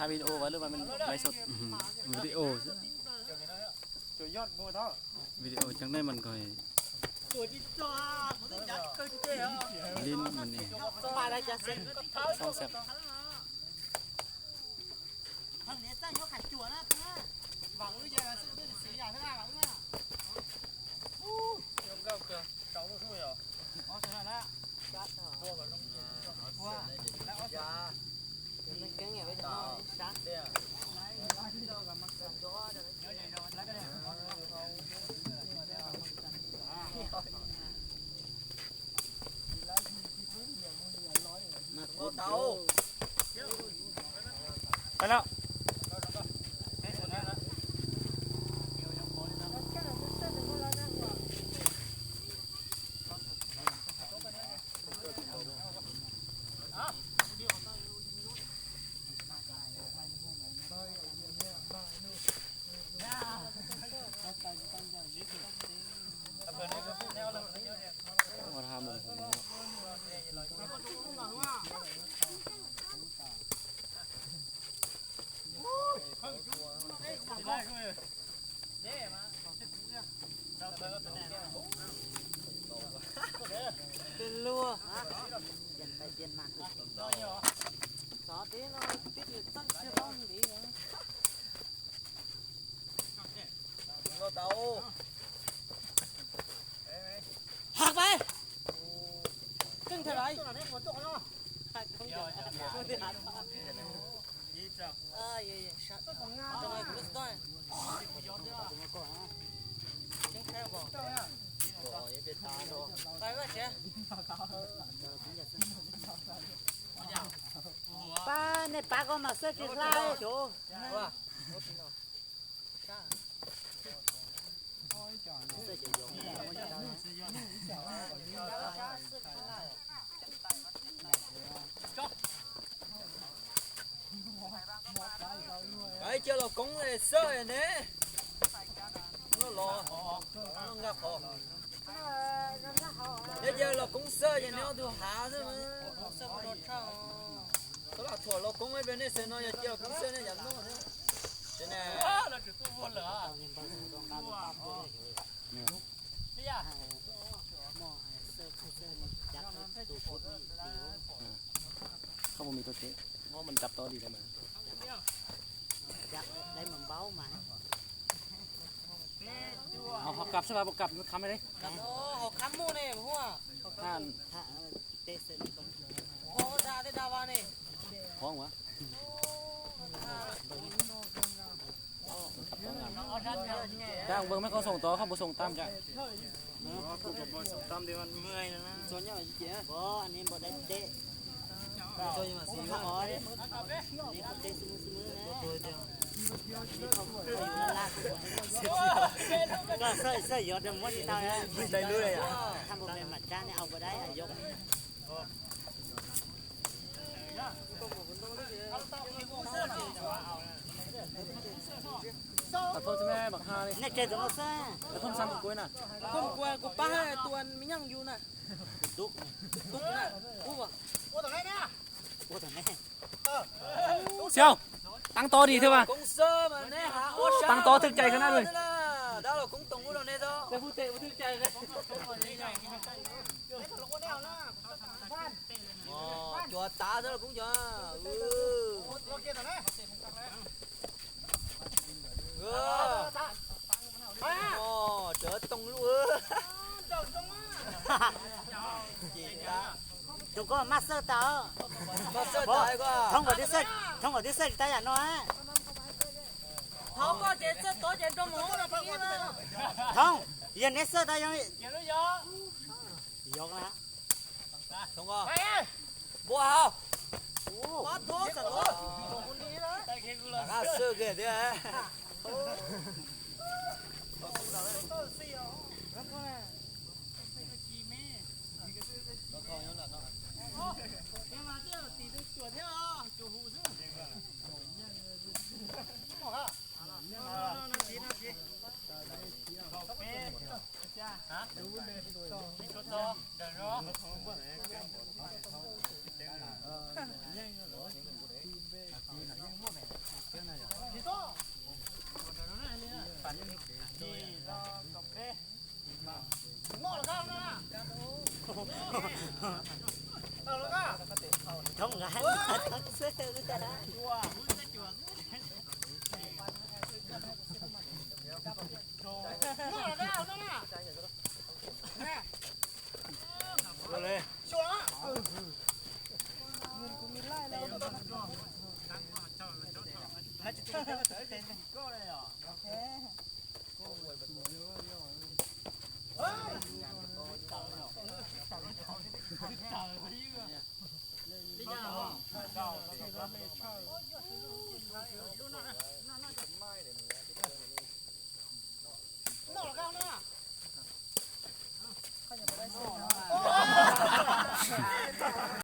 ายวิดีโอไว้หรือว่ามันไลฟ์สดวิดีโอจุดยอดงูเท่าวิดีโอจังได้มันก็ลิ้นมันเองต้องแซ่บไปแล้วมาทำเป็นลัวเปลี่ยนไปเปลี่ยนมาซอสนี้เราติดอยู่ตั้งชื่อบ้องดีเหรอหักไปครึ่งเท่าไรหักครึ่งเท่าไรชัดจะไปคุณสต้อยยังแค่บอกไปว่าเชียป้าในป้าก็มาเสื้อจีนลายโชว์cái chưa là cũng là sơ rồi nè nó lò nó ngập hồ bây giờ là cũng sơ rồi nó thu hạ thôi mà đó là thua nó cũng ở bên đây sẽ nó giờ chưa cũng sơ nó nhận nó nữa thế này là chỉ tu vô lửa khôngมีตัวเตะเพราะมันจับตัวดีได้ไหมจับได้เหมือนเบ้ามาเอากลับใช่ป่ะกลับมันค้ำไปเลย เขาค้ำมูเนี่ยหัวท่านเตะเสร็จก่อนโอ้ดาได้ดาวานี่พ้องวะจ้างเบิ้งไม่เขาส่งต่อเขาบ่ส่งตามจ้ะกูบอกส่งตามเดี๋ยวมันเมื่อยนะส่วนใหญ่เจ๊บ่อันนี้บ่ได้เตะตัวยังมาสีว่าอ๋อนี่เขาเตะซื้อนะตัวเดียวนี่เขาอยู่นั่นล่ะก็เสื้อยอดหมดที่เท่านั้นได้เรื่อยอ่ะทำบ่แม่นมัดจ้าเนี่ยเอาบ่ได้ยกตัดต้นใช่ไหมบักฮาเลยเนี่ยเจ๊ตัวซะตัดต้นซ้ำกับกล้วยน่ะต้นกล้วยกูป้าตัวมันยังอยู่น่ะตุ๊กน่ะกูบ่กูตรงไหนเนี่ยกูตรงไหนเสี่ยวตั้งโตดีเถอะป่ะตั้งโตถึกใจขนาดเลยđó là cũng tùng của đồ này đó cái phút tệ phút thức chơi đấy chùa tá đó là cũng chùa chợ tùng luôn đừng có master tao master tài quá không có đi sợi tay à nó không có tiền sơ tối tiền trong mũ là phải không giờ nét sơ tay giống giống không có bố hao quá tốt thật luôn sơ kìa thế à ทั้งเสื้อจะได้ เลย เ